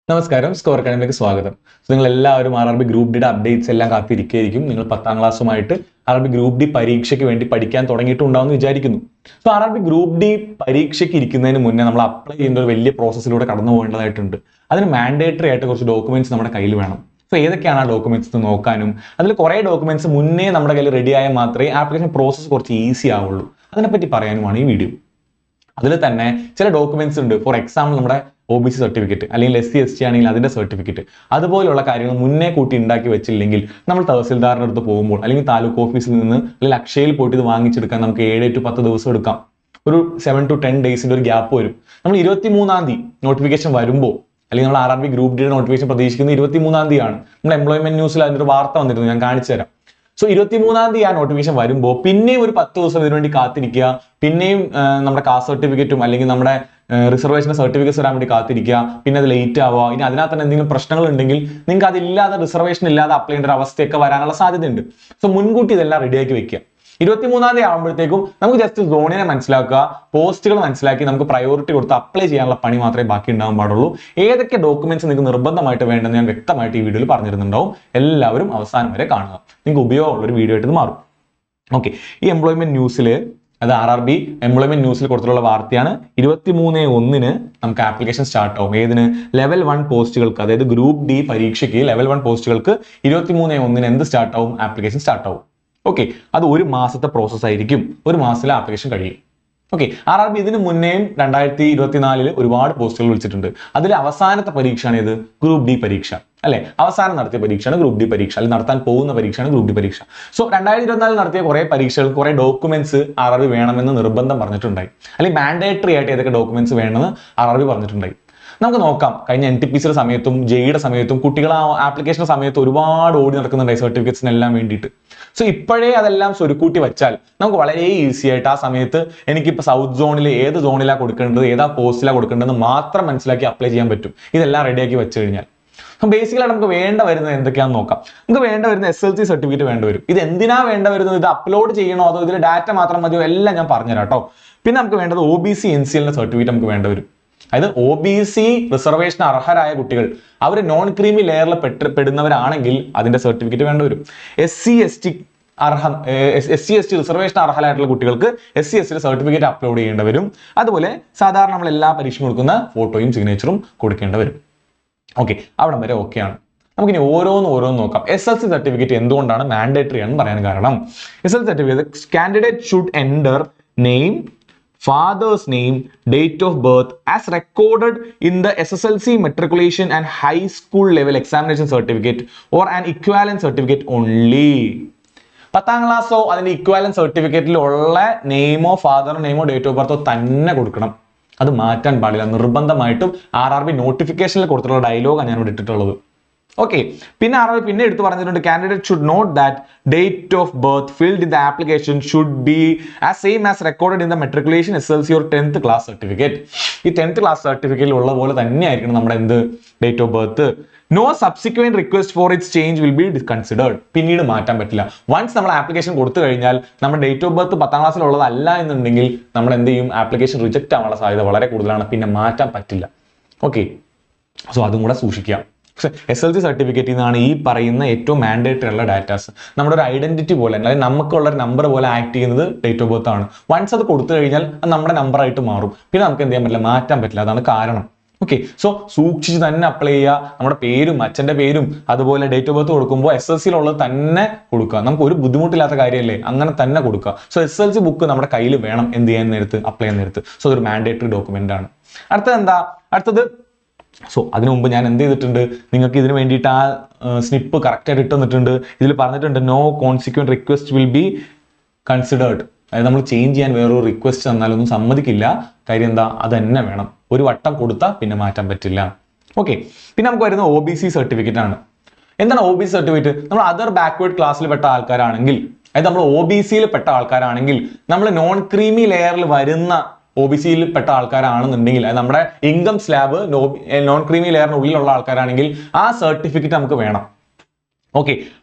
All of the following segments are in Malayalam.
നമസ്കാരം, സ്കോർ അക്കാഡമിയിലേക്ക് സ്വാഗതം. നിങ്ങൾ എല്ലാവരും RRB ഗ്രൂപ്പ് ഡിയുടെ അപ്ഡേറ്റ്സ് എല്ലാം കാത്തിരിക്കുകയായിരിക്കും. നിങ്ങൾ 10ാം ക്ലാസ്സുമായിട്ട് RRB ഗ്രൂപ്പ് ഡി പരീക്ഷയ്ക്ക് വേണ്ടി പഠിക്കാൻ തുടങ്ങിയിട്ടുണ്ടാവുമെന്ന് വിചാരിക്കുന്നു. സോ RRB ഗ്രൂപ്പ് ഡി പരീക്ഷയ്ക്ക് ഇരിക്കുന്നതിന് മുന്നേ നമ്മൾ അപ്ലൈ ചെയ്യുന്ന ഒരു വലിയ പ്രോസസ്സിലൂടെ കടന്നു പോകേണ്ടതായിട്ടുണ്ട്. അതിന് മാൻഡേറ്ററി ആയിട്ട് കുറച്ച് ഡോക്യുമെന്റ്സ് നമ്മുടെ കയ്യിൽ വേണം. സോ ഏതൊക്കെയാണ് ആ ഡോക്യുമെന്റ്സ് നോക്കാനും അതിൽ കുറേ ഡോക്യുമെന്റ്സ് മുന്നേ നമ്മുടെ കയ്യിൽ റെഡി ആയാൽ മാത്രമേ ആപ്ലിക്കേഷൻ പ്രോസസ്സ് കുറച്ച് ഈസി ആവുള്ളൂ. അതിനെപ്പറ്റി പറയാനുമാണ് ഈ വീഡിയോ. അതിൽ തന്നെ ചില ഡോക്യുമെന്റ്സ് ഉണ്ട്. ഫോർ എക്സാമ്പിൾ നമ്മുടെ OBC സർട്ടിഫിക്കറ്റ് അല്ലെങ്കിൽ SC ST ആണെങ്കിൽ അതിന്റെ സർട്ടിഫിക്കറ്റ്, അതുപോലുള്ള കാര്യങ്ങൾ മുന്നേ കൂട്ടി ഉണ്ടാക്കി വെച്ചില്ലെങ്കിൽ നമ്മൾ തഹസിൽദാറിന്റെ അടുത്ത് പോകുമ്പോൾ അല്ലെങ്കിൽ താലൂക്ക് ഓഫീസിൽ നിന്ന് അല്ലെങ്കിൽ അക്ഷയയിൽ പോയിട്ട് ഇത് വാങ്ങിച്ചെടുക്കാൻ നമുക്ക് 7 to 10 ദിവസം എടുക്കാം. ഒരു 7 to 10 ഡേയ്സിന്റെ ഒരു ഗ്യാപ്പ് വരും. നമ്മൾ 23-ാം തീയതി നോട്ടിഫിക്കേഷൻ വരുമ്പോൾ അല്ലെങ്കിൽ നമ്മൾ RRB ഗ്രൂപ്പ് ഡിയുടെ നോട്ടിഫിക്കേഷൻ പ്രതീക്ഷിക്കുന്നത് 23-ാം തീയതിയാണ്. നമ്മൾ എംപ്ലോയ്മെന്റ് ന്യൂസിൽ അതിന്റെ ഒരു വാർത്ത വന്നിരുന്നു, ഞാൻ കാണിച്ചു തരാം. സോ 23-ാം തീയതി ആ നോട്ടിഫിക്കേഷൻ വരുമ്പോൾ പിന്നെയും ഒരു 10 ദിവസം ഇതിനുവേണ്ടി കാത്തിരിക്കുക. പിന്നെയും നമ്മുടെ കാസ്റ്റ് സർട്ടിഫിക്കറ്റും അല്ലെങ്കിൽ നമ്മുടെ റിസർവേഷന്റെ സർട്ടിഫിക്കറ്റ്സ് വരാൻ വേണ്ടി കാത്തിരിക്കുക. പിന്നെ അത് ലേറ്റ് ആവുക. ഇനി അതിനകത്ത് തന്നെ എന്തെങ്കിലും പ്രശ്നങ്ങൾ ഉണ്ടെങ്കിൽ നിങ്ങൾക്ക് അതില്ലാതെ റിസർവേഷൻ ഇല്ലാതെ അപ്ലൈ ചെയ്യേണ്ട ഒരു അവസ്ഥയൊക്കെ വരാനുള്ള സാധ്യതയുണ്ട്. സോ മുൻകൂട്ടി ഇതെല്ലാം റെഡിയാക്കി വെക്കുക. 23-ാം തീയതി ആകുമ്പോഴത്തേക്കും നമുക്ക് ജസ്റ്റ് സോണിനെ മനസ്സിലാക്കുക, പോസ്റ്റുകൾ മനസ്സിലാക്കി നമുക്ക് പ്രയോറിറ്റി കൊടുത്ത് അപ്ലൈ ചെയ്യാനുള്ള പണി മാത്രമേ ബാക്കി ഉണ്ടാകാൻ പാടുള്ളൂ. ഏതൊക്കെ ഡോക്യുമെന്റ്സ് നിങ്ങൾക്ക് നിർബന്ധമായിട്ട് വേണ്ടെന്ന് ഞാൻ വ്യക്തമായിട്ട് ഈ വീഡിയോയിൽ പറഞ്ഞിരുന്നുണ്ടാവും. എല്ലാവരും അവസാനം വരെ കാണുക. നിങ്ങൾക്ക് ഉപയോഗമുള്ള ഒരു വീഡിയോ ആയിട്ട് ഇത് മാറും. ഓക്കെ, ഈ എംപ്ലോയ്മെന്റ് ന്യൂസിൽ, അത് RRB എംപ്ലോയ്മെന്റ് ന്യൂസിൽ കൊടുത്തിട്ടുള്ള വാർത്തയാണ്. 23/1 നമുക്ക് ആപ്ലിക്കേഷൻ സ്റ്റാർട്ട് ആവും. ഏതിന്? ലെവൽ 1 പോസ്റ്റുകൾക്ക്, അതായത് ഗ്രൂപ്പ് ഡി പരീക്ഷയ്ക്ക് ലെവൽ 1 പോസ്റ്റുകൾക്ക് 23/1 എന്ത് സ്റ്റാർട്ട് ആവും? ആപ്ലിക്കേഷൻ സ്റ്റാർട്ട് ആവും. ഓക്കെ, അത് ഒരു മാസത്തെ പ്രോസസ് ആയിരിക്കും. ഒരു മാസത്തിലെ ആപ്ലിക്കേഷൻ കഴിയും. ഓക്കെ, RRB ഇതിന് മുന്നേയും 2024 ഒരുപാട് പോസ്റ്റുകൾ വിളിച്ചിട്ടുണ്ട്. അതിൽ അവസാനത്തെ പരീക്ഷയാണ് ഇത് ഗ്രൂപ്പ് ഡി പരീക്ഷ, അല്ലെ? അവസാനം നടത്തിയ പരീക്ഷയാണ് ഗ്രൂപ്പ് ഡി പരീക്ഷ, അല്ലെങ്കിൽ നടത്താൻ പോകുന്ന പരീക്ഷയാണ് ഗ്രൂപ്പ് ഡി പരീക്ഷ. സോ 2024 നടത്തിയ കുറെ പരീക്ഷകൾ, കുറെ ഡോക്യുമെന്റ്സ് RRB വേണമെന്ന് നിർബന്ധം പറഞ്ഞിട്ടുണ്ടായി, അല്ലെങ്കിൽ മാൻഡേറ്ററി ആയിട്ട് ഏതൊക്കെ ഡോക്യുമെന്റ്സ് വേണമെന്ന് RRB പറഞ്ഞിട്ടുണ്ടായി. നമുക്ക് നോക്കാം. കഴിഞ്ഞ NTPC സമയത്തും JEE സമയത്തും കുട്ടികൾ ആ ആപ്ലിക്കേഷൻ സമയത്ത് ഒരുപാട് ഓടി നടക്കുന്നുണ്ടായി സർട്ടിഫിക്കറ്റ്സിനെല്ലാം വേണ്ടിയിട്ട്. സോ ഇപ്പോഴേ അതെല്ലാം സ്വരുക്കൂട്ടി വെച്ചാൽ നമുക്ക് വളരെ ഈസി ആയിട്ട് ആ സമയത്ത് എനിക്കിപ്പോൾ സൗത്ത് സോണിൽ ഏത് സോണിലാണ് കൊടുക്കേണ്ടത്, ഏതാ പോസ്റ്റിലാണ് കൊടുക്കേണ്ടതെന്ന് മാത്രം മനസ്സിലാക്കി അപ്ലൈ ചെയ്യാൻ പറ്റും. ഇതെല്ലാം റെഡിയാക്കി വെച്ച് കഴിഞ്ഞാൽ ബേസിക്കലായിട്ട് നമുക്ക് വേണ്ട വരുന്നത് എന്തൊക്കെയാണെന്ന് നോക്കാം. നമുക്ക് വേണ്ട വരുന്ന SLC സർട്ടിഫിക്കറ്റ് വേണ്ട വരും. ഇത് എന്തിനാ വേണ്ട വരുന്നത്? ഇത് അപ്ലോഡ് ചെയ്യണോ അതോ ഇതിൽ ഡാറ്റ മാത്രം മതിയോ? എല്ലാം ഞാൻ പറഞ്ഞുതരാം കേട്ടോ. പിന്നെ നമുക്ക് വേണ്ടത് OBC NCL സർട്ടിഫിക്കറ്റ് നമുക്ക് വേണ്ട വരും. അതായത് OBC റിസർവേഷൻ അർഹരായ കുട്ടികൾ, അവർ നോൺ ക്രീമി ലെയറിൽ പെടുന്നവരാണെങ്കിൽ അതിന്റെ സർട്ടിഫിക്കറ്റ് വേണ്ട വരും. SC ST റിസർവേഷൻ അർഹരായിട്ടുള്ള കുട്ടികൾക്ക് SC ST സർട്ടിഫിക്കറ്റ് അപ്ലോഡ് ചെയ്യേണ്ടി വരും. അതുപോലെ സാധാരണ നമ്മൾ എല്ലാ പരീക്ഷയും കൊടുക്കുന്ന ഫോട്ടോയും സിഗ്നേച്ചറും കൊടുക്കേണ്ടി വരും. ഓക്കെ, അവിടെ വരെ ഓക്കെയാണ്. നമുക്കിനി ഓരോന്ന് നോക്കാം. SLC സർട്ടിഫിക്കറ്റ് എന്തുകൊണ്ടാണ് മാൻഡേറ്ററി ആണെന്ന് പറയാൻ കാരണം, SLC certificate candidate should enter name, father's name, date of birth as recorded in the SSLC matriculation and high school level examination certificate or an equivalent certificate only. 10ാം ക്ലാസ്സോ അതിന്റെ ഇക്വാലന്റ് സർട്ടിഫിക്കറ്റിലുള്ള നെയിമോ ഫാദർ നെയിമോ ഡേറ്റ് ഓഫ് ബർത്തോ തന്നെ കൊടുക്കണം. അത് മാറ്റാൻ പാടില്ല. നിർബന്ധമായിട്ടും RRB നോട്ടിഫിക്കേഷനിൽ കൊടുത്തിട്ടുള്ള ഡയലോഗാണ് ഞാൻ ഇവിടെ ഇട്ടിട്ടുള്ളത്. ഓക്കെ, പിന്നെ RRB പിന്നെ എടുത്ത് പറഞ്ഞിട്ടുണ്ട്, candidate should note that date of birth filled in the application should be as same as recorded in the matriculation SLC or 10th class certificate. ഈ 10th ക്ലാസ് സർട്ടിഫിക്കറ്റിൽ ഉള്ള പോലെ തന്നെ ആയിരിക്കണം നമ്മുടെ എന്ത് date of birth. No subsequent request for its change will be considered. പിന്നീട് മാറ്റാൻ പറ്റില്ല. വൺസ് നമ്മൾ ആപ്ലിക്കേഷൻ കൊടുത്തു കഴിഞ്ഞാൽ നമ്മുടെ ഡേറ്റ് ഓഫ് ബർത്ത് 10ാം ക്ലാസ്സിലുള്ളതല്ല എന്നുണ്ടെങ്കിൽ നമ്മൾ എന്ത് ചെയ്യും? ആപ്ലിക്കേഷൻ റിജക്റ്റ് ആവാനുള്ള സാധ്യത വളരെ കൂടുതലാണ്. പിന്നെ മാറ്റാൻ പറ്റില്ല. ഓക്കെ, സോ അതും കൂടെ സൂക്ഷിക്കാം. SLC സർട്ടിഫിക്കറ്റിൽ നിന്നാണ് ഈ പറയുന്ന ഏറ്റവും മാൻഡേറ്ററി ഉള്ള ഡാറ്റാസ്. നമ്മുടെ ഒരു ഐഡന്റിറ്റി പോലെ, അല്ലെങ്കിൽ നമുക്കുള്ള ഒരു നമ്പർ പോലെ ആക്ട് ചെയ്യുന്നത് ഡേറ്റ് ഓഫ് ബർത്ത് ആണ്. വൺസ് അത് കൊടുത്തു കഴിഞ്ഞാൽ അത് നമ്മുടെ നമ്പർ ആയിട്ട് മാറും. പിന്നെ നമുക്ക് എന്ത് ചെയ്യാൻ പറ്റില്ല? മാറ്റാൻ പറ്റില്ല. അതാണ് കാരണം. ഓക്കെ, സോ സൂക്ഷിച്ച് തന്നെ അപ്ലൈ ചെയ്യുക. നമ്മുടെ പേരും അച്ഛൻ്റെ പേരും അതുപോലെ ഡേറ്റ് ഓഫ് ബർത്ത് കൊടുക്കുമ്പോൾ SLCയിലുള്ളത് തന്നെ കൊടുക്കുക. നമുക്ക് ഒരു ബുദ്ധിമുട്ടില്ലാത്ത കാര്യമല്ലേ, അങ്ങനെ തന്നെ കൊടുക്കുക. സോ SLC ബുക്ക് നമ്മുടെ കയ്യിൽ വേണം എന്ത് ചെയ്യാൻ നേരത്ത്, അപ്ലൈ ചെയ്യാൻ നേരത്ത്. സോ അതൊരു മാൻഡേറ്ററി ഡോക്യുമെന്റ് ആണ്. അടുത്തത് സോ അതിനു മുമ്പ് ഞാൻ എന്ത് ചെയ്തിട്ടുണ്ട്, നിങ്ങൾക്ക് ഇതിന് വേണ്ടിയിട്ട് ആ സ്നിപ്പ് കറക്റ്റായിട്ട് ഇട്ട് തന്നിട്ടുണ്ട്. ഇതിൽ പറഞ്ഞിട്ടുണ്ട് no consequent request will be considered. അതായത് നമ്മൾ ചേഞ്ച് ചെയ്യാൻ വേറൊരു റിക്വസ്റ്റ് തന്നാലൊന്നും സമ്മതിക്കില്ല. കാര്യം എന്താ? അത് തന്നെ വേണം. ഒരു വട്ടം കൊടുത്താൽ പിന്നെ മാറ്റാൻ പറ്റില്ല. ഓക്കെ, പിന്നെ നമുക്ക് വരുന്ന OBC സർട്ടിഫിക്കറ്റ് ആണ്. എന്താണ് OBC സർട്ടിഫിക്കറ്റ്? നമ്മൾ അതർ ബാക്ക്വേർഡ് ക്ലാസ്സിൽ പെട്ട ആൾക്കാരാണെങ്കിൽ, അതായത് നമ്മൾ OBCയിൽ പെട്ട ആൾക്കാരാണെങ്കിൽ, നമ്മൾ നോൺ ക്രീമി ലെയറിൽ വരുന്ന OBCയിൽ പെട്ട ആൾക്കാരാണെന്നുണ്ടെങ്കിൽ, അത് നമ്മുടെ ഇൻകം സ്ലാബ് നോൺ ക്രീമി ലെയറിനുള്ളിലുള്ള ആൾക്കാരാണെങ്കിൽ ആ സർട്ടിഫിക്കറ്റ് നമുക്ക് വേണം. Okay,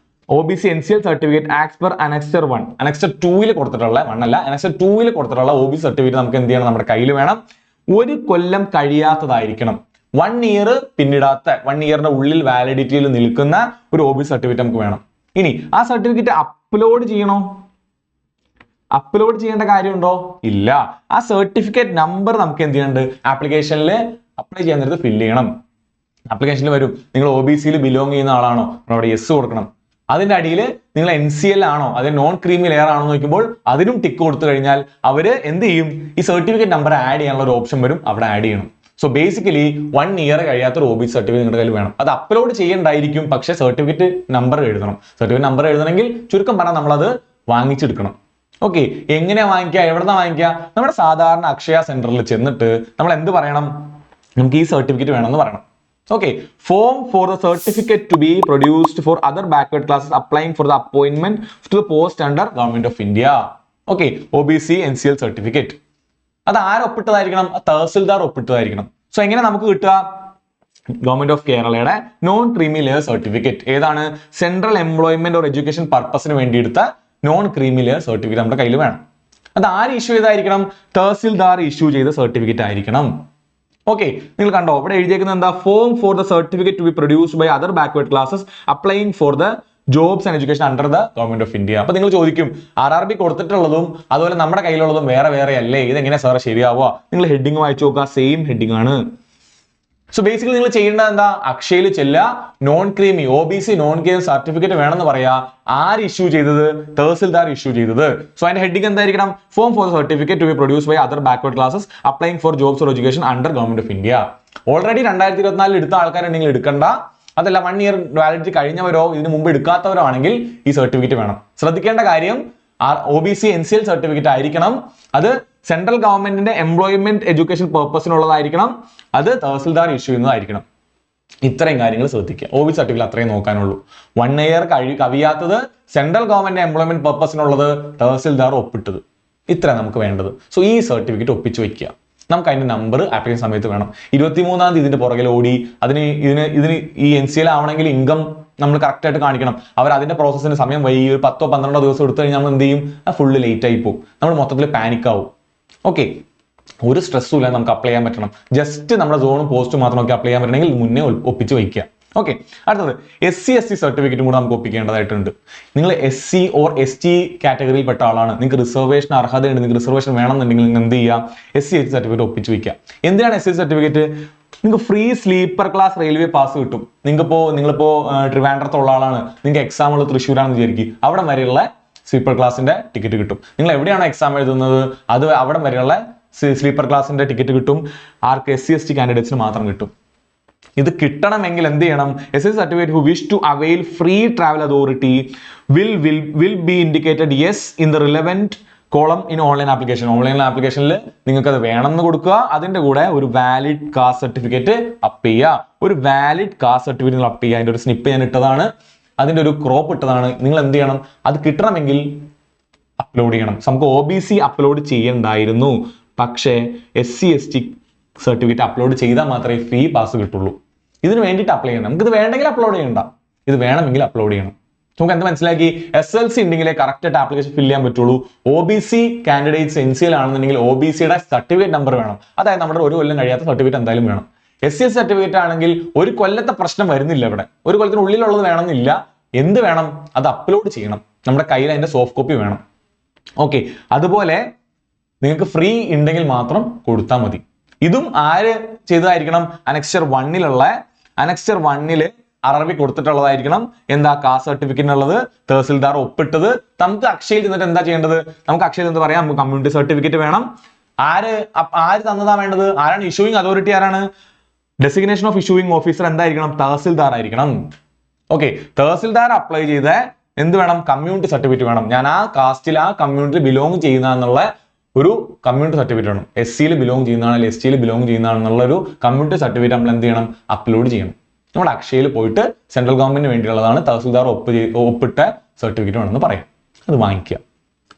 OBC NCL certificate as per annexure 1, annexure 2 കൊടുത്തിട്ടുള്ള 1 അല്ല, അനക്സ്റ്റർ 2 കൊടുത്തിട്ടുള്ള OBC സർട്ടിഫിക്കറ്റ് നമുക്ക് എന്ത് ചെയ്യണം? നമ്മുടെ കയ്യിൽ വേണം. 1 കൊല്ലം കഴിയാത്തതായിരിക്കണം. 1 ഇയർ പിന്നിടാത്ത 1 ഇയറിന്റെ ഉള്ളിൽ വാലിഡിറ്റിയിൽ നിൽക്കുന്ന ഒരു OBC സർട്ടിഫിക്കറ്റ് നമുക്ക് വേണം. ഇനി ആ സർട്ടിഫിക്കറ്റ് അപ്ലോഡ് ചെയ്യണോ? അപ്ലോഡ് ചെയ്യേണ്ട കാര്യമുണ്ടോ? ഇല്ല. ആ സർട്ടിഫിക്കറ്റ് നമ്പർ നമുക്ക് എന്ത് ചെയ്യുന്നുണ്ട്? ആപ്ലിക്കേഷനിൽ അപ്ലൈ ചെയ്യാൻ നേരത്ത് ഫില്ല് ചെയ്യണം. ആപ്ലിക്കേഷനിൽ വരും നിങ്ങൾ OBCയിൽ ബിലോങ് ചെയ്യുന്ന ആളാണോ, അവിടെ യെസ് കൊടുക്കണം. അതിന്റെ അടിയിൽ നിങ്ങൾ NCL ആണോ, അത് നോൺ ക്രീമി ലെയർ ആണോ നോക്കുമ്പോൾ അതിനും ടിക്ക് കൊടുത്തു കഴിഞ്ഞാൽ അവര് എന്ത് ചെയ്യും? ഈ സർട്ടിഫിക്കറ്റ് നമ്പർ ആഡ് ചെയ്യാനുള്ള ഒരു ഓപ്ഷൻ വരും, അവിടെ ആഡ് ചെയ്യണം. സോ ബേസിക്കലി 1 ഇയർ കഴിയാത്തൊരു OBC സർട്ടിഫിക്കറ്റ് നിങ്ങളുടെ കയ്യിൽ വേണം. അത് അപ്ലോഡ് ചെയ്യേണ്ടായിരിക്കും, പക്ഷേ സർട്ടിഫിക്കറ്റ് നമ്പർ എഴുതണം. സർട്ടിഫിക്കറ്റ് നമ്പർ എഴുതണമെങ്കിൽ ചുരുക്കം പറഞ്ഞാൽ നമ്മളത് വാങ്ങിച്ചെടുക്കണം. ഓക്കെ, എങ്ങനെയാ വാങ്ങിക്കുക, എവിടുന്ന വാങ്ങിക്കുക? നമ്മുടെ സാധാരണ അക്ഷയ സെന്ററിൽ ചെന്നിട്ട് നമ്മൾ എന്ത് പറയണം? നമുക്ക് ഈ സർട്ടിഫിക്കറ്റ് വേണമെന്ന് പറയണം. Okay, form for the certificate to be produced for other backward classes applying for the appointment to the post under Government of India. Okay, OBC NCL certificate. അത് ആര് ഒപ്പിട്ടതായിരിക്കണം? തഹസിൽദാർ ഒപ്പിട്ടതായിരിക്കണം. സോ എങ്ങനെ നമുക്ക് കിട്ടുക? ഗവൺമെന്റ് ഓഫ് കേരളയുടെ നോൺ ക്രീമി ലെയർ സർട്ടിഫിക്കറ്റ്. ഏതാണ്? സെൻട്രൽ എംപ്ലോയ്മെന്റ് ഓർ എഡ്യൂക്കേഷൻ പർപ്പസിന് വേണ്ടി എടുത്ത നോൺ ക്രീമി ലെയർ സർട്ടിഫിക്കറ്റ് നമ്മുടെ കയ്യിൽ വേണം. അത് ആര് ഇഷ്യൂ ചെയ്തായിരിക്കണം? തഹസിൽദാർ ഇഷ്യൂ ചെയ്ത സർട്ടിഫിക്കറ്റ് ആയിരിക്കണം. ഓക്കെ, നിങ്ങൾ കണ്ടോ ഇവിടെ എഴുതിയേക്കുന്നത് എന്താ? Form for the certificate to be produced by other backward classes applying for the jobs and education under the government of India. അപ്പൊ നിങ്ങൾ ചോദിക്കും, RRB കൊടുത്തിട്ടുള്ളതും അതുപോലെ നമ്മുടെ കയ്യിലുള്ളതും വേറെ വേറെ അല്ലേ, ഇതെങ്ങനെ സാർ ശരിയാവുക? നിങ്ങൾ ഹെഡിങ് വായിച്ചു നോക്കുക, സെയിം ഹെഡിങ് ആണ്. സോ ബേസിക്കലി നിങ്ങൾ ചെയ്യേണ്ടത് എന്താ? അക്ഷയയിൽ ചെല്ലുക, non creamy OBC non creamy certificate വേണമെന്ന് പറയാ. ആര് ഇഷ്യൂ ചെയ്തത്? തഹസിൽദാർ ഇഷ്യൂ ചെയ്തത്. സോ അതിന്റെ ഹെഡിങ് എന്തായിരിക്കണം? Form for certificate to be produced by other backward classes applying for jobs or education under government of India. Already 2024 എടുത്ത ആൾക്കാരുണ്ടെങ്കിൽ എടുക്കണ്ട. അതല്ല 1 ഇയർ വാലിഡിറ്റി കഴിഞ്ഞവരോ ഇതിന് മുമ്പ് എടുക്കാത്തവരോ ആണെങ്കിൽ ഈ സർട്ടിഫിക്കറ്റ് വേണം. ശ്രദ്ധിക്കേണ്ട കാര്യം, OBC NCL സർട്ടിഫിക്കറ്റ് ആയിരിക്കണം. അത് സെൻട്രൽ ഗവൺമെന്റിന്റെ എംപ്ലോയ്മെന്റ് എഡ്യൂക്കേഷൻ പർപ്പസിനുള്ളതായിരിക്കണം. അത് തഹസിൽദാർ ഇഷ്യൂ ചെയ്യുന്നതായിരിക്കണം. ഇത്രയും കാര്യങ്ങൾ ശ്രദ്ധിക്കുക. OBC സർട്ടിഫിക്കറ്റ് അത്രയും നോക്കാനുള്ളൂ. 1 ഇയർ കവിയാത്തത്, സെൻട്രൽ ഗവൺമെന്റ് എംപ്ലോയ്മെന്റ് പർപ്പസിനുള്ളത്, തഹസിൽദാർ ഒപ്പിട്ടത്. ഇത്ര നമുക്ക് വേണ്ടത്. സോ ഈ സർട്ടിഫിക്കറ്റ് ഒപ്പിച്ചു വെക്കുക. നമുക്ക് അതിന്റെ നമ്പർ ആപ്ലിക്കേഷൻ സമയത്ത് വേണം. 23-ാം തീയതി ഇതിന്റെ പുറകിൽ ഓടി ഇതിന് ഈ NCL ആവണമെങ്കിൽ ഇൻകം നമ്മൾ കറക്റ്റ് ആയിട്ട് കാണിക്കണം. അവർ അതിന്റെ പ്രോസസ്സിന് സമയം വൈകി ഒരു 10-12 ദിവസം എടുത്തു കഴിഞ്ഞാൽ നമ്മൾ എന്ത് ചെയ്യും? ഫുള്ള് ലേറ്റ് ആയി പോകും. നമ്മൾ മൊത്തത്തിൽ പാനിക് ആവും. ഓക്കെ, ഒരു സ്ട്രെസ്സും ഇല്ല, നമുക്ക് അപ്ലൈ ചെയ്യാൻ പറ്റണം. ജസ്റ്റ് നമ്മുടെ സോണും പോസ്റ്റും മാത്രം നോക്കി അപ്ലൈ ചെയ്യാൻ പറ്റണമെങ്കിൽ മുന്നേ ഒപ്പിച്ച് വയ്ക്കുക. ഓക്കെ, അടുത്തത് SC/ST സർട്ടിഫിക്കറ്റും കൂടെ നമുക്ക് ഒപ്പിക്കേണ്ടതായിട്ടുണ്ട്. നിങ്ങൾ SC ഓർ ST കാറ്റഗറിയിൽ പെട്ട ആളാണ്, നിങ്ങൾക്ക് റിസർവേഷൻ അർഹതയുണ്ട്, നിങ്ങൾക്ക് റിസർവേഷൻ വേണമെന്നുണ്ടെങ്കിൽ നിങ്ങൾ എന്ത് ചെയ്യുക? SC/ST സർട്ടിഫിക്കറ്റ് ഒപ്പിച്ച് വയ്ക്കുക. എന്തിനാണ് SC സർട്ടിഫിക്കറ്റ്? നിങ്ങൾക്ക് free sleeper class railway pass കിട്ടും. നിങ്ങളിപ്പോ ട്രിവാൻഡ്രത്തുള്ള ആളാണ്, നിങ്ങൾക്ക് എക്സാം ഉള്ളത് തൃശ്ശൂരാണെന്ന് വിചാരിക്കും, അവിടെ വരെയുള്ള സ്ലീപ്പർ ക്ലാസിന്റെ ടിക്കറ്റ് കിട്ടും. നിങ്ങൾ എവിടെയാണോ എക്സാം എഴുതുന്നത് അത് അവിടെ വരെയുള്ള സ്ലീപ്പർ ക്ലാസിന്റെ ടിക്കറ്റ് കിട്ടും. ആർക്ക്? SC/ST കാൻഡിഡേറ്റ്സിന് മാത്രം കിട്ടും. ഇത് കിട്ടണമെങ്കിൽ എന്ത് ചെയ്യണം? SC certificate who wish to avail free travel authority will be indicated yes in the relevant column in online application. Online ആപ്ലിക്കേഷനിൽ നിങ്ങൾക്ക് അത് വേണമെന്ന് കൊടുക്കുക. അതിന്റെ കൂടെ ഒരു വാലിഡ് കാസ്റ്റ് സർട്ടിഫിക്കറ്റ് അപ്പ് ചെയ്യുക. ഒരു വാലിഡ് കാസ്റ്റ് സർട്ടിഫിക്കറ്റ് നിങ്ങൾ അപ്പ് ചെയ്യുക. അതിന്റെ ഒരു സ്നിപ്പ് ഞാൻ ഇട്ടതാണ്, അതിന്റെ ഒരു ക്രോപ്പ് ഇട്ടതാണ്. നിങ്ങൾ എന്ത് ചെയ്യണം? അത് കിട്ടണമെങ്കിൽ അപ്ലോഡ് ചെയ്യണം. നമുക്ക് OBC അപ്ലോഡ് ചെയ്യണ്ടായിരുന്നു, പക്ഷേ SC/ST സർട്ടിഫിക്കറ്റ് അപ്ലോഡ് ചെയ്താൽ മാത്രമേ ഫ്രീ പാസ് കിട്ടുള്ളൂ. ഇതിന് വേണ്ടിയിട്ട് അപ്ലൈ ചെയ്യണം. നമുക്ക് ഇത് വേണ്ടെങ്കിൽ അപ്ലോഡ് ചെയ്യണ്ട, ഇത് വേണമെങ്കിൽ അപ്ലോഡ് ചെയ്യണം. നമുക്ക് എന്ത് മനസ്സിലാക്കി? SLC ഉണ്ടെങ്കിലേ കറക്റ്റ് ആയിട്ട് ആപ്ലിക്കേഷൻ ഫില്ല് ചെയ്യാൻ പറ്റുള്ളൂ. OBC കാൻഡിഡേറ്റ്സ് NCL ആണെന്നുണ്ടെങ്കിൽ OBCയുടെ സർട്ടിഫിക്കറ്റ് നമ്പർ വേണം. അതായത് നമ്മുടെ ഒരു കൊല്ലം കഴിയാത്ത സർട്ടിഫിക്കറ്റ് എന്തായാലും വേണം. SC/ST സർട്ടിഫിക്കറ്റ് ആണെങ്കിൽ ഒരു കൊല്ലത്തെ പ്രശ്നം വരുന്നില്ല. ഇവിടെ ഒരു കൊല്ലത്തിനുള്ളിലുള്ളത് വേണമെന്നില്ല. എന്ത് വേണം? അത് അപ്ലോഡ് ചെയ്യണം. നമ്മുടെ കയ്യിൽ അതിന്റെ സോഫ്റ്റ് കോപ്പി വേണം. ഓക്കെ, അതുപോലെ നിങ്ങൾക്ക് ഫ്രീ ഉണ്ടെങ്കിൽ മാത്രം കൊടുത്താൽ മതി. ഇതും ആര് ചെയ്തതായിരിക്കണം? അനക്സ്റ്റർ 1-ല് RRB കൊടുത്തിട്ടുള്ളതായിരിക്കണം. എന്താ? കാസ്റ്റ് സർട്ടിഫിക്കറ്റ് ഉള്ളത്, തഹസിൽദാർ ഒപ്പിട്ടത്. നമുക്ക് അക്ഷയയിൽ ചെന്നിട്ട് എന്താ ചെയ്യേണ്ടത്? നമുക്ക് അക്ഷയയിൽ എന്താ പറയാം? നമുക്ക് കമ്മ്യൂണിറ്റി സർട്ടിഫിക്കറ്റ് വേണം. ആര് തന്നതാ വേണ്ടത്? ആരാണ് ഇഷ്യൂയിങ് അതോറിറ്റി? ആരാണ്? ഡെസിഗ്നേഷൻ ഓഫ് ഇഷ്യൂയിങ് ഓഫീസർ എന്തായിരിക്കണം? തഹസിൽദാർ ആയിരിക്കണം. ഓക്കെ, തഹസിൽദാർ അപ്ലൈ ചെയ്ത എന്ത് വേണം? കമ്മ്യൂണിറ്റി സർട്ടിഫിക്കറ്റ് വേണം. ഞാൻ ആ കാസ്റ്റിൽ ആ കമ്മ്യൂണിറ്റിയിൽ ബിലോങ് ചെയ്യുന്ന എന്നുള്ള ഒരു കമ്മ്യൂണിറ്റി സർട്ടിഫിക്കറ്റ് വേണം. SC-യിൽ ബിലോങ് ചെയ്യുന്നതാണെങ്കിൽ ST-യിൽ ബിലോങ് ചെയ്യുന്നതാണെന്നുള്ള ഒരു കമ്മ്യൂണിറ്റി സർട്ടിഫിക്കറ്റ് നമ്മൾ എന്ത് ചെയ്യണം? അപ്ലോഡ് ചെയ്യണം. നമ്മുടെ അക്ഷയയിൽ പോയിട്ട് സെൻട്രൽ ഗവൺമെന്റിന് വേണ്ടിയുള്ളതാണ്, തഹസിൽദാർ ഒപ്പിട്ട സർട്ടിഫിക്കറ്റ് വേണമെന്ന് പറയാം. അത് വാങ്ങിക്കുക.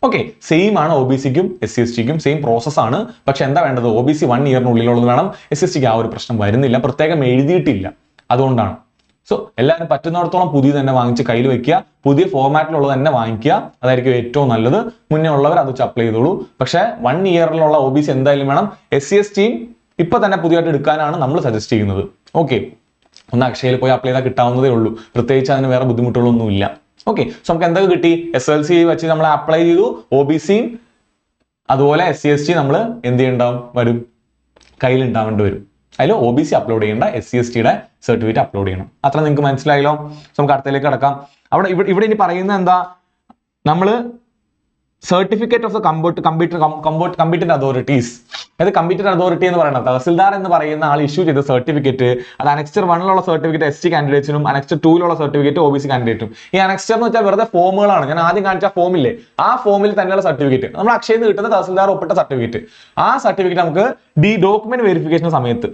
ഓക്കെ, സെയിം ആണ് OBC-ക്കും SC/ST-ക്കും സെയിം പ്രോസസ്സാണ്. പക്ഷെ എന്താ വേണ്ടത്? OBC 1 ഇയറിനുള്ളിലുള്ളത് വേണം. SC/ST-ക്ക് ആ ഒരു പ്രശ്നം വരുന്നില്ല, പ്രത്യേകം എഴുതിയിട്ടില്ല, അതുകൊണ്ടാണ്. സോ എല്ലാവരും പറ്റുന്നിടത്തോളം പുതിയ തന്നെ വാങ്ങിച്ച് കയ്യിൽ വെക്കുക. പുതിയ ഫോർമാറ്റിലുള്ളത് തന്നെ വാങ്ങിക്കുക, അതായിരിക്കും ഏറ്റവും നല്ലത്. മുന്നേ ഉള്ളവർ അത് വെച്ച് അപ്ലൈ ചെയ്തോളൂ. പക്ഷെ 1 ഇയറിലുള്ള OBC എന്തായാലും വേണം. SC/ST ഇപ്പൊ തന്നെ പുതിയതായിട്ട് എടുക്കാനാണ് നമ്മൾ സജസ്റ്റ് ചെയ്യുന്നത്. ഓക്കെ, ഒന്ന് അക്ഷയയിൽ പോയി അപ്ലൈ ചെയ്താൽ കിട്ടാവുന്നതേ ഉള്ളൂ. പ്രത്യേകിച്ച് അതിന് വേറെ ബുദ്ധിമുട്ടുകളൊന്നും ഇല്ല. ഓക്കെ, സോ നമുക്ക് എന്തൊക്കെ കിട്ടി? SLC വെച്ച് നമ്മൾ അപ്ലൈ ചെയ്തു, OBCയും അതുപോലെ SC/ST നമ്മൾ എന്ത് ചെയ്യണ്ടാവും വരും, കയ്യിൽ ഉണ്ടാവേണ്ടി വരും. അതിൽ OBC അപ്ലോഡ് ചെയ്യേണ്ട, SC/STയുടെ സർട്ടിഫിക്കറ്റ് അപ്ലോഡ് ചെയ്യണം. അത്ര നിങ്ങൾക്ക് മനസ്സിലായല്ലോ. സോ നമുക്ക് അടുത്തതിലേക്ക് കിടക്കാം. ഇവിടെ ഇനി പറയുന്നത് എന്താ, നമ്മൾ certificate of the competent authorities. അതായത് കമ്പീറ്റന്റ് അതോറിറ്റി എന്ന് പറയുന്നത് തഹസിൽദാർ എന്ന് പറയുന്ന ആൾ ഇഷ്യൂ ചെയ്ത സർട്ടിഫിക്കറ്റ്, അത് അനക്സ്റ്റർ 1 സർട്ടിഫിക്കറ്റ് ST കാൻഡിഡേറ്റ്സിനും അനക്സ്റ്റർ 2 സർട്ടിഫിക്കറ്റ് OBC കാൻഡിഡേറ്റും. ഈ അനക്സ്റ്റർ എന്ന് വെച്ചാൽ വെറുതെ ഫോമുകളാണ്. ഞാൻ ആദ്യം കാണിച്ച ഫോമില്ലേ, ആ ഫോമിൽ തന്നെയുള്ള സർട്ടിഫിക്കറ്റ്, നമ്മൾ അക്ഷയയിൽ നിന്ന് കിട്ടുന്ന തഹസിൽദാർ ഒപ്പിട്ട സർട്ടിഫിക്കറ്റ്, ആ സർട്ടിഫിക്കറ്റ് നമുക്ക് ഡോക്യുമെന്റ് വെരിഫിക്കേഷൻ സമയത്ത്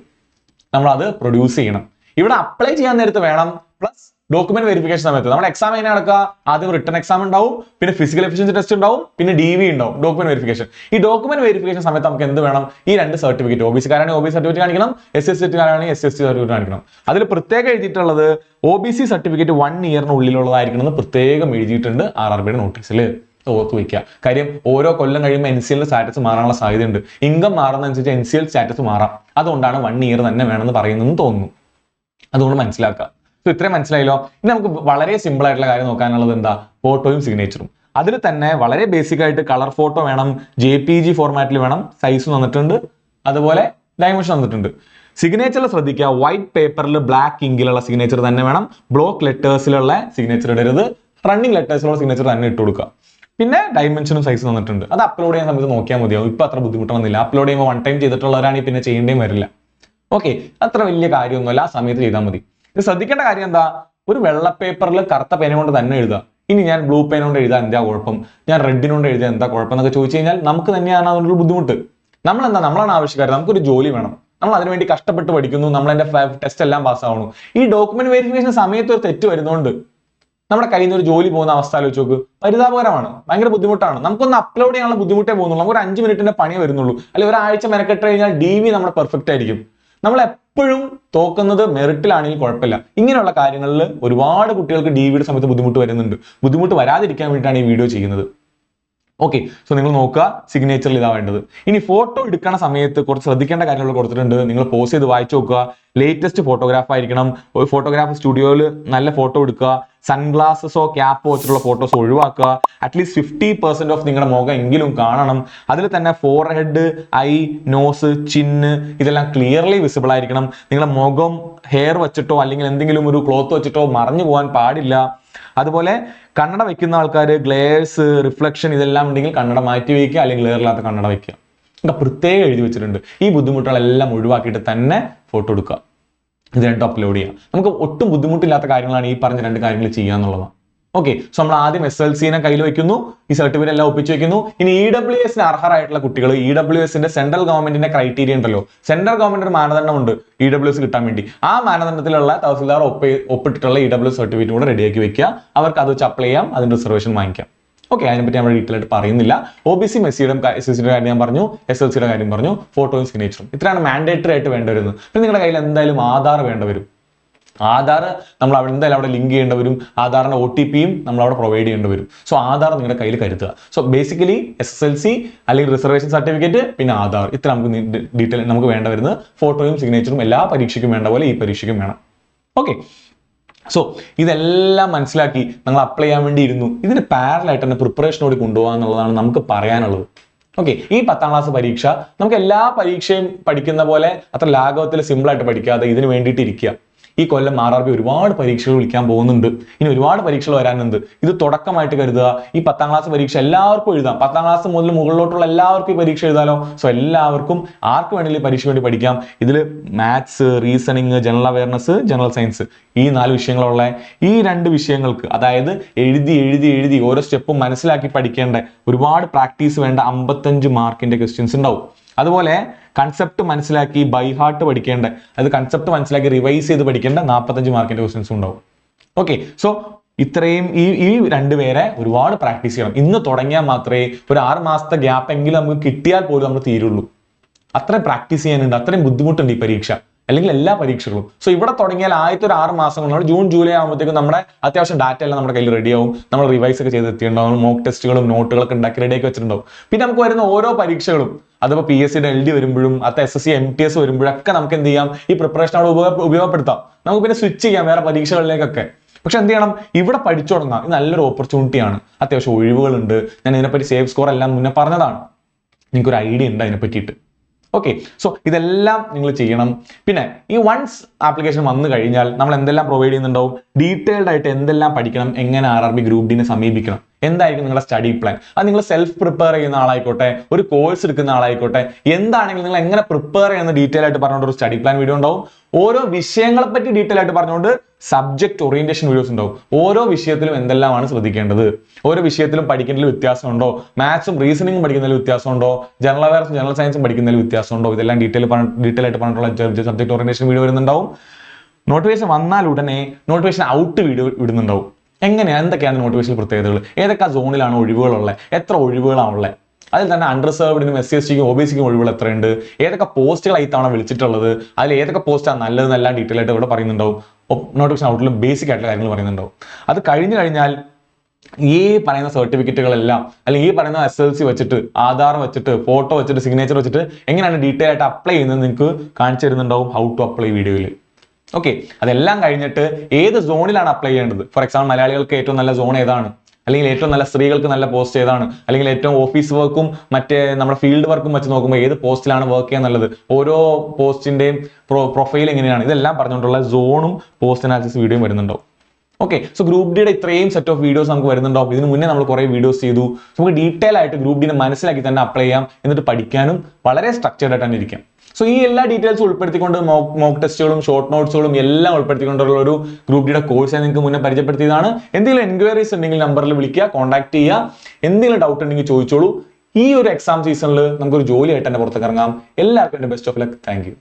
നമ്മൾ അത് പ്രൊഡ്യൂസ് ചെയ്യണം. ഇവിടെ അപ്ലൈ ചെയ്യാൻ നേരത്ത് വേണം, പ്ലസ് ഡോക്യുമെന്റ് വെരിഫിക്കേഷൻ സമയത്ത്. നമ്മുടെ എക്സാം എങ്ങനെ നടക്കുക, ആദ്യം റിട്ടൺ എക്സാം ഉണ്ടാവും, പിന്നെ ഫിസിക്കൽ എഫിഷ്യൻസി ടെസ്റ്റ് ഉണ്ടാവും, പിന്നെ DV ഉണ്ടാവും, ഡോക്യുമെന്റ് വെരിഫിക്കേഷൻ. ഈ ഡോക്യുമെന്റ് വെരിഫിക്കേഷൻ സമയത്ത് നമുക്ക് എന്ത് വേണം, ഈ 2 സർട്ടിഫിക്കറ്റ്, OBC കാരാണെങ്കിൽ OBC സർട്ടിഫിക്കറ്റ് കാണിക്കണം, SC/ST കാരാണെങ്കിൽ SC/ST സർട്ടിഫിക്കറ്റ് കാണിക്കണം. അതിൽ പ്രത്യേകം എഴുതിയിട്ടുള്ളത് OBC സർട്ടിഫിക്കറ്റ് 1 ഇയറിനുള്ളിലുള്ളതായിരിക്കണം എന്ന് പ്രത്യേകം എഴുതിയിട്ടുണ്ട് RRBയുടെ നോട്ടീസിൽ. ഓർത്ത് വയ്ക്കുക. കാര്യം ഓരോ കൊല്ലം കഴിയുമ്പോൾ NCL സ്റ്റാറ്റസ് മാറാനുള്ള സാധ്യതയുണ്ട്. ഇൻകം മാറുന്നതനുസരിച്ച് NCL സ്റ്റാറ്റസ് മാറാം. അതുകൊണ്ടാണ് 1 ഇയർ തന്നെ വേണമെന്ന് പറയുന്നതെന്ന് തോന്നുന്നു. അതുകൊണ്ട് മനസ്സിലാക്കുക. സോ ഇത്രയും മനസ്സിലായല്ലോ. ഇനി നമുക്ക് വളരെ സിമ്പിൾ ആയിട്ടുള്ള കാര്യം നോക്കാനുള്ളത് എന്താ, ഫോട്ടോയും സിഗ്നേച്ചറും. അതിൽ തന്നെ വളരെ ബേസിക് ആയിട്ട് കളർ ഫോട്ടോ വേണം, JPG ഫോർമാറ്റിൽ വേണം, സൈസ് തന്നിട്ടുണ്ട്, അതുപോലെ ഡയമെൻഷൻ തന്നിട്ടുണ്ട്. സിഗ്നേച്ചറിൽ ശ്രദ്ധിക്കുക, വൈറ്റ് പേപ്പറിൽ ബ്ലാക്ക് ഇങ്കിലുള്ള സിഗ്നേച്ചർ തന്നെ വേണം. ബ്ലോക്ക് ലെറ്റേഴ്സിലുള്ള സിഗ്നേച്ചർ ഇടരുത്, റണ്ണിങ് ലെറ്റേഴ്സിലുള്ള സിഗ്നേച്ചർ തന്നെ ഇട്ട് കൊടുക്കുക. പിന്നെ ഡയമെൻഷനും സൈസ് തന്നിട്ടുണ്ട്. അത് അപ്ലോഡ് ചെയ്യാൻ സമയത്ത് നോക്കിയാൽ മതിയാവും. ഇപ്പൊ അത്ര ബുദ്ധിമുട്ടൊന്നുമില്ല. അപ്ലോഡ് ചെയ്യുമ്പോൾ 1 ടൈം ചെയ്തിട്ടുള്ളവരാണെങ്കിൽ പിന്നെ ചെയ്യേണ്ടിയും വരില്ല. ഓക്കെ, അത്ര വലിയ കാര്യമൊന്നുമല്ല, ആ സമയത്ത് ചെയ്താൽ മതി. ഇത് ശ്രദ്ധിക്കേണ്ട കാര്യം എന്താ, ഒരു വെള്ള പേപ്പറിൽ കറുത്ത പേന കൊണ്ട് തന്നെ എഴുതുക. ഇനി ഞാൻ ബ്ലൂ പേന കൊണ്ട് എഴുതാൻ എന്താ കുഴപ്പം, ഞാൻ റെഡിനോണ്ട് എഴുതാൻ എന്താ കുഴപ്പം എന്നൊക്കെ ചോദിച്ചു കഴിഞ്ഞാൽ നമുക്ക് തന്നെയാണ് അതിനൊരു ബുദ്ധിമുട്ട്. നമ്മളാണ് ആവശ്യക്കാർ, നമുക്കൊരു ജോലി വേണം, നമ്മൾ അതിനുവേണ്ടി കഷ്ടപ്പെട്ട് പഠിക്കുന്നു, നമ്മൾ അതിന്റെ ടെസ്റ്റ് എല്ലാം പാസ്സാവണം. ഈ ഡോക്യുമെന്റ് വെരിഫിക്കേഷൻ സമയത്ത് ഒരു തെറ്റ് വരുന്നതുകൊണ്ട് നമ്മുടെ കയ്യിൽ നിന്ന് ഒരു ജോലി പോകുന്ന അവസ്ഥ ആലോചിച്ച് നോക്ക്. പരിതാപകരമാണ്, ഭയങ്കര ബുദ്ധിമുട്ടാണ്. നമുക്കൊന്ന് അപ്ലോഡ് ചെയ്യാനുള്ള ബുദ്ധിമുട്ടേ പോകുന്നുള്ളൂ. നമുക്ക് ഒരു 5 മിനിറ്റിന്റെ പണിയേ വരുന്നുള്ളൂ. അല്ലെങ്കിൽ ഒരാഴ്ച മെനക്കെട്ട് കഴിഞ്ഞാൽ DV നമ്മുടെ പെർഫെക്റ്റ് ആയിരിക്കും. നമ്മൾ എപ്പോഴും തോക്കുന്നത് മെറിറ്റിലാണെങ്കിൽ കുഴപ്പമില്ല. ഇങ്ങനെയുള്ള കാര്യങ്ങളിൽ ഒരുപാട് കുട്ടികൾക്ക് DVയുടെ സമയത്ത് ബുദ്ധിമുട്ട് വരുന്നുണ്ട്. ബുദ്ധിമുട്ട് വരാതിരിക്കാൻ വേണ്ടിയിട്ടാണ് ഈ വീഡിയോ ചെയ്യുന്നത്. ഓക്കെ, സോ നിങ്ങൾ നോക്കുക, സിഗ്നേച്ചറിൽ ഇതാ വേണ്ടത്. ഇനി ഫോട്ടോ എടുക്കുന്ന സമയത്ത് കുറച്ച് ശ്രദ്ധിക്കേണ്ട കാര്യങ്ങൾ കൊടുത്തിട്ടുണ്ട്. നിങ്ങൾ പോസ് ചെയ്ത് വായിച്ചു നോക്കുക. ലേറ്റസ്റ്റ് ഫോട്ടോഗ്രാഫ് ആയിരിക്കണം. ഒരു ഫോട്ടോഗ്രാഫ് സ്റ്റുഡിയോയിൽ നല്ല ഫോട്ടോ എടുക്കുക. സൺഗ്ലാസസോ ക്യാപ്പോ വെച്ചിട്ടുള്ള ഫോട്ടോസ് ഒഴിവാക്കുക. അറ്റ്ലീസ്റ്റ് 50% ഓഫ് നിങ്ങളുടെ മുഖം എങ്കിലും കാണണം. അതിൽ തന്നെ ഫോർഹെഡ്, ഐ, നോസ്, ചിന്ന് ഇതെല്ലാം ക്ലിയർലി വിസിബിൾ ആയിരിക്കണം. നിങ്ങളുടെ മുഖം ഹെയർ വെച്ചിട്ടോ അല്ലെങ്കിൽ എന്തെങ്കിലും ഒരു ക്ലോത്ത് വെച്ചിട്ടോ മറഞ്ഞു പോകാൻ പാടില്ല. അതുപോലെ കണ്ണട വെക്കുന്ന ആൾക്കാർ ഗ്ലെയർസ്, റിഫ്ലക്ഷൻ ഇതെല്ലാം ഉണ്ടെങ്കിൽ കണ്ണട മാറ്റി വയ്ക്കുക, അല്ലെങ്കിൽ ഗ്ലെയർ ഇല്ലാത്ത കണ്ണട വയ്ക്കുക. ఇంకా പ്രത്യേകം എഴുതി വെച്ചിട്ടുണ്ട്. ഈ ബുദ്ധിമുട്ടുകളെല്ലാം ഒഴിവാക്കിയിട്ട് തന്നെ ഫോട്ടോ എടുക്കുക. ഇത് രണ്ടും അപ്ലോഡ് ചെയ്യുക. നമുക്ക് ഒട്ടും ബുദ്ധിമുട്ടില്ലാത്ത കാര്യങ്ങളാണ് ഈ പറഞ്ഞ 2 കാര്യങ്ങൾ ചെയ്യുക എന്നുള്ളതാണ്. ഓക്കെ, സോ നമ്മൾ ആദ്യം SLCനെ കയ്യിൽ വെക്കുന്നു, ഈ സർട്ടിഫിക്കറ്റ് എല്ലാം ഒപ്പിച്ച് വെക്കുന്നു. ഇനി EWSന് അർഹരായിട്ടുള്ള കുട്ടികൾ, EWSന്റെ സെൻട്രൽ ഗവൺമെന്റിന്റെ ക്രൈറ്റീരിയ ഉണ്ടല്ലോ, സെൻട്രൽ ഗവൺമെന്റ് ഒരു മാനദണ്ഡമുണ്ട് EWS കിട്ടാൻ വേണ്ടി. ആ മാനദണ്ഡത്തിലുള്ള തഹസിൽദാർ ഒപ്പിട്ടിട്ടുള്ള EWS സർട്ടിഫിക്കറ്റ് കൂടെ റെഡിയാക്കി വെക്കുക. അവർക്ക് അത് വെച്ച് അപ്ലൈ ചെയ്യാം, അതിന്റെ റിസർവേഷൻ വാങ്ങിക്കാം. ഓക്കെ, അതിനെപ്പറ്റി നമ്മൾ ഡീറ്റെയിൽ ആയിട്ട് പറയുന്നില്ല. OBC SCയുടെ കാര്യം ഞാൻ പറഞ്ഞു, SLCയുടെ കാര്യം പറഞ്ഞു, ഫോട്ടോയും സിഗ്നേച്ചറും. ഇത്രയാണ് മാൻഡേറ്ററി ആയിട്ട് വേണ്ടിവരുന്നത്. പിന്നെ നിങ്ങളുടെ കയ്യിൽ എന്തായാലും ആധാർ വേണ്ടി വരും. ആധാർ നമ്മൾ എന്തായാലും അവിടെ ലിങ്ക് ചെയ്യേണ്ടി വരും. ആധാറിന്റെ OTPയും നമ്മൾ അവിടെ പ്രൊവൈഡ് ചെയ്യേണ്ടി വരും. സോ ആധാർ നിങ്ങളുടെ കയ്യിൽ കരുതുക. സോ ബേസിക്കലി SSLC അല്ലെങ്കിൽ റിസർവേഷൻ സർട്ടിഫിക്കറ്റ്, പിന്നെ ആധാർ, ഇത്ര നമുക്ക് ഡീറ്റെയിൽ നമുക്ക് വേണ്ട വരുന്നത്. ഫോട്ടോയും സിഗ്നേച്ചറും എല്ലാ പരീക്ഷയ്ക്കും വേണ്ട പോലെ ഈ പരീക്ഷയ്ക്കും വേണം. ഓക്കെ, സോ ഇതെല്ലാം മനസ്സിലാക്കി നമ്മൾ അപ്ലൈ ചെയ്യാൻ വേണ്ടി ഇരുന്നു. ഇതിന് പാരലായിട്ട് തന്നെ പ്രിപ്പറേഷനോട് കൊണ്ടുപോകുക എന്നുള്ളതാണ് നമുക്ക് പറയാനുള്ളത്. ഓക്കെ, ഈ 10ാം ക്ലാസ് പരീക്ഷ നമുക്ക് എല്ലാ പരീക്ഷയും പഠിക്കുന്ന പോലെ അത്ര ലാഘവത്തിൽ സിമ്പിളായിട്ട് പഠിക്കാതെ ഇതിന് വേണ്ടിയിട്ട് ഇരിക്കുക. ഈ കൊല്ലം RRB ഒരുപാട് പരീക്ഷകൾ വിളിക്കാൻ പോകുന്നുണ്ട്. ഇനി ഒരുപാട് പരീക്ഷകൾ വരാനുണ്ട്. ഇത് തുടക്കമായിട്ട് കരുതുക. ഈ 10ാം ക്ലാസ് പരീക്ഷ എല്ലാവർക്കും എഴുതാം. 10ാം ക്ലാസ് മുതൽ മുകളിലോട്ടുള്ള എല്ലാവർക്കും ഈ പരീക്ഷ എഴുതാലോ. സോ എല്ലാവർക്കും ആർക്ക് വേണമെങ്കിലും പരീക്ഷ വേണ്ടി പഠിക്കാം. ഇതിൽ maths, reasoning, general awareness, general science ഈ 4 വിഷയങ്ങളുള്ള ഈ 2 വിഷയങ്ങൾക്ക്, അതായത് എഴുതി ഓരോ സ്റ്റെപ്പും മനസ്സിലാക്കി പഠിക്കേണ്ട ഒരുപാട് പ്രാക്ടീസ് വേണ്ട 55 മാർക്കിന്റെ ക്വസ്റ്റ്യൻസ് ഉണ്ടാവും. അതുപോലെ കൺസെപ്റ്റ് മനസ്സിലാക്കി ബൈ ഹാർട്ട് പഠിക്കേണ്ട, അത് കൺസെപ്റ്റ് മനസ്സിലാക്കി റിവൈസ് ചെയ്ത് പഠിക്കേണ്ട 45 മാർക്കിന്റെ ക്വസ്റ്റ്യൻസ് ഉണ്ടാവും. ഓക്കെ, സോ ഇത്രയും ഈ 2 പേരെ ഒരുപാട് പ്രാക്ടീസ് ചെയ്യണം. ഇന്ന് തുടങ്ങിയാൽ മാത്രമേ ഒരു 6 മാസത്തെ ഗ്യാപ്പ് എങ്കിലും നമുക്ക് കിട്ടിയാൽ പോലും നമ്മൾ തീരുള്ളൂ. അത്രയും പ്രാക്ടീസ് ചെയ്യാനുണ്ട്, അത്രയും ബുദ്ധിമുട്ടുണ്ട് ഈ പരീക്ഷ. അല്ലെങ്കിൽ എല്ലാ പരീക്ഷകളും. സോ ഇവിടെ തുടങ്ങിയാൽ ആദ്യത്തെ ഒരു 6 മാസം കൊണ്ട് ജൂൺ ജൂലൈ ആകുമ്പോഴത്തേക്കും നമ്മുടെ അത്യാവശ്യം ഡാറ്റ എല്ലാം നമ്മുടെ കയ്യിൽ റെഡിയാവും. നമ്മൾ റിവൈസ് ഒക്കെ ചെയ്ത് എത്തിയിട്ടുണ്ടാവും, മോക്ക് ടെസ്റ്റുകളും നോട്ടുകളൊക്കെ ഉണ്ടാക്കി റെഡിയാക്കി വെച്ചിട്ടുണ്ടാവും. പിന്നെ നമുക്ക് വരുന്ന ഓരോ പരീക്ഷകളും, അതിപ്പോൾ PSCയുടെ LD വരുമ്പോഴും അത് SSC MTS വരുമ്പോഴൊക്കെ നമുക്ക് എന്ത് ചെയ്യാം, ഈ പ്രിപ്പറേഷൻ അവിടെ ഉപയോഗപ്പെടുത്താം. നമുക്ക് പിന്നെ സ്വിച്ച് ചെയ്യാം വേറെ പരീക്ഷകളിലേക്കൊക്കെ. പക്ഷെ എന്ത് ചെയ്യണം, ഇവിടെ പഠിച്ചു തുടങ്ങാം. ഇത് നല്ലൊരു ഓപ്പർച്യൂണിറ്റിയാണ്. അത്യാവശ്യം ഒഴിവുകളുണ്ട്. ഞാൻ ഇതിനെപ്പറ്റി സേവ് സ്കോർ എല്ലാം മുന്നേ പറഞ്ഞതാണ്. നിങ്ങൾക്കൊരു ഐഡിയ ഉണ്ട് അതിനെ പറ്റിയിട്ട്. ഓക്കെ, സോ ഇതെല്ലാം നിങ്ങൾ ചെയ്യണം. പിന്നെ ഈ വൺസ് ആപ്ലിക്കേഷൻ വന്നു കഴിഞ്ഞാൽ നമ്മൾ എന്തെല്ലാം പ്രൊവൈഡ് ചെയ്യുന്നുണ്ടാവും, ഡീറ്റെയിൽഡ് ആയിട്ട് എന്തെല്ലാം പഠിക്കണം, എങ്ങനെ RRB ഗ്രൂപ്പ് ഡിനെ സമീപിക്കണം, എന്തായിരിക്കും നിങ്ങളുടെ സ്റ്റഡി പ്ലാൻ. അത് നിങ്ങൾ സെൽഫ് പ്രിപ്പയർ ചെയ്യുന്ന ആളായിക്കോട്ടെ, ഒരു കോഴ്സ് എടുക്കുന്ന ആളായിക്കോട്ടെ, എന്താണെങ്കിലും നിങ്ങൾ എങ്ങനെ പ്രിപ്പയർ ചെയ്യുന്ന ഡീറ്റെയിൽ ആയിട്ട് പറഞ്ഞുകൊണ്ട് ഒരു സ്റ്റഡി പ്ലാൻ വീഡിയോ ഉണ്ടാവും. ഓരോ വിഷയങ്ങളെ പറ്റി ഡീറ്റെയിൽ ആയിട്ട് പറഞ്ഞുകൊണ്ട് സബ്ജക്ട് ഓറിയന്റേഷൻ വീഡിയോസ് ഉണ്ടാവും. ഓരോ വിഷയത്തിലും എന്തെല്ലാമാണ് ശ്രദ്ധിക്കേണ്ടത്, ഓരോ വിഷയത്തിലും പഠിക്കുന്നതിൽ വ്യത്യാസമുണ്ടോ, മാത്സും റീസണിങ്ങും പഠിക്കുന്നതിൽ വ്യത്യാസമുണ്ടോ, ജനറൽ അവയർസും ജനറൽ സയൻസും പഠിക്കുന്നതിൽ വ്യത്യാസമുണ്ടോ, ഇതെല്ലാം ഡീറ്റെയിൽ ആയിട്ട് പറഞ്ഞിട്ടുള്ള സബ്ജക്ട് ഓറിയന്റേഷൻ വീഡിയോ വരുന്നുണ്ടാവും. നോട്ടിഫിക്കേഷൻ വന്നാൽ ഉടനെ നോട്ടിഫിക്കേഷൻ ഔട്ട് വീഡിയോ ഇടുന്നുണ്ടാവും. എങ്ങനെയാണ്, എന്തൊക്കെയാണ് നോട്ടിഫിക്കേഷൻ പ്രത്യേകതകൾ, ഏതൊക്കെ സോണിലാണ് ഒഴിവുകളുള്ളത്, എത്ര ഒഴിവുകളാണുള്ളത്, അതിൽ തന്നെ അണ്ടർസേർവ്ഡിനും SC/STക്കും OBCക്കും ഒഴിവുകൾ എത്രയുണ്ട്, ഏതൊക്കെ പോസ്റ്റുകളായി തവണ വിളിച്ചിട്ടുള്ളത്, അതിൽ ഏതൊക്കെ പോസ്റ്റാണ് നല്ലതെന്നെല്ലാം ഡീറ്റെയിൽ ആയിട്ട് ഇവിടെ പറയുന്നുണ്ടാവും. നോട്ടിഫിക്കേഷൻ ഔട്ടിലും ബേസിക് ആയിട്ടുള്ള കാര്യങ്ങൾ പറയുന്നുണ്ടാവും. അത് കഴിഞ്ഞു കഴിഞ്ഞാൽ ഈ പറയുന്ന സർട്ടിഫിക്കറ്റുകളെല്ലാം അല്ലെങ്കിൽ ഈ പറയുന്ന SLC വെച്ചിട്ട്, ആധാർ വെച്ചിട്ട്, ഫോട്ടോ വെച്ചിട്ട്, സിഗ്നേച്ചർ വെച്ചിട്ട് എങ്ങനെയാണ് ഡീറ്റെയിൽ ആയിട്ട് അപ്ലൈ ചെയ്യുന്നത് നിങ്ങൾക്ക് കാണിച്ചു തരുന്നുണ്ടാവും ഹൗ ടു അപ്ലൈ വീഡിയോയിൽ. ഓക്കെ, അതെല്ലാം കഴിഞ്ഞിട്ട് ഏത് സോണിലാണ് അപ്ലൈ ചെയ്യേണ്ടത്, ഫോർ എക്സാമ്പിൾ മലയാളികൾക്ക് ഏറ്റവും നല്ല സോൺ ഏതാണ്, അല്ലെങ്കിൽ ഏറ്റവും നല്ല സ്ത്രീകൾക്ക് നല്ല പോസ്റ്റ് ഏതാണ്, അല്ലെങ്കിൽ ഏറ്റവും ഓഫീസ് വർക്കും മറ്റേ നമ്മുടെ ഫീൽഡ് വർക്കും വെച്ച് നോക്കുമ്പോൾ ഏത് പോസ്റ്റിലാണ് വർക്ക് ചെയ്യാൻ നല്ലത്, ഓരോ പോസ്റ്റിന്റെയും പ്രൊഫൈൽ എങ്ങനെയാണ്, ഇതെല്ലാം പറഞ്ഞുകൊണ്ടുള്ള സോണും പോസ്റ്റ് അനാലിസിസ് വീഡിയോയും വരുന്നുണ്ടാവും. ഓക്കെ, സോ ഗ്രൂപ്പ് ഡിയുടെ ഇത്രയും സെറ്റ് ഓഫ് വീഡിയോസ് നമുക്ക് വരുന്നുണ്ടാവും. ഇതിന് മുന്നേ നമ്മൾ കുറേ വീഡിയോസ് ചെയ്തു. നമുക്ക് ഡീറ്റെയിൽ ആയിട്ട് ഗ്രൂപ്പ് ഡിനെ മനസ്സിലാക്കി തന്നെ അപ്ലൈ ചെയ്യാം, എന്നിട്ട് പഠിക്കാനും വളരെ സ്ട്രക്ചേർഡ് ആയിട്ട് തന്നെ ഇരിക്കാം. സോ ഈ എല്ലാ ഡീറ്റെയിൽസും ഉൾപ്പെടുത്തിക്കൊണ്ട് മോക്ക് ടെസ്റ്റുകളും ഷോർട്ട് നോട്ട്സുകളും എല്ലാം ഉൾപ്പെടുത്തിക്കൊണ്ടുള്ള ഒരു ഗ്രൂപ്പ് ഡിയുടെ കോഴ്സ് ഞാൻ നിങ്ങൾക്ക് മുന്നേ പരിചയപ്പെടുത്തിയതാണ്. എന്തെങ്കിലും എൻക്വയറീസ് ഉണ്ടെങ്കിൽ നമ്പറിൽ വിളിക്കുക, കോൺടാക്ട് ചെയ്യുക. എന്തെങ്കിലും ഡൗട്ട് ഉണ്ടെങ്കിൽ ചോദിച്ചോളൂ. ഈ ഒരു എക്സാം സീസണിൽ നമുക്കൊരു ജോലിയായിട്ട് തന്നെ പുറത്തേക്ക് ഇറങ്ങാം. എല്ലാവർക്കും എൻ്റെ best of luck. Thank you.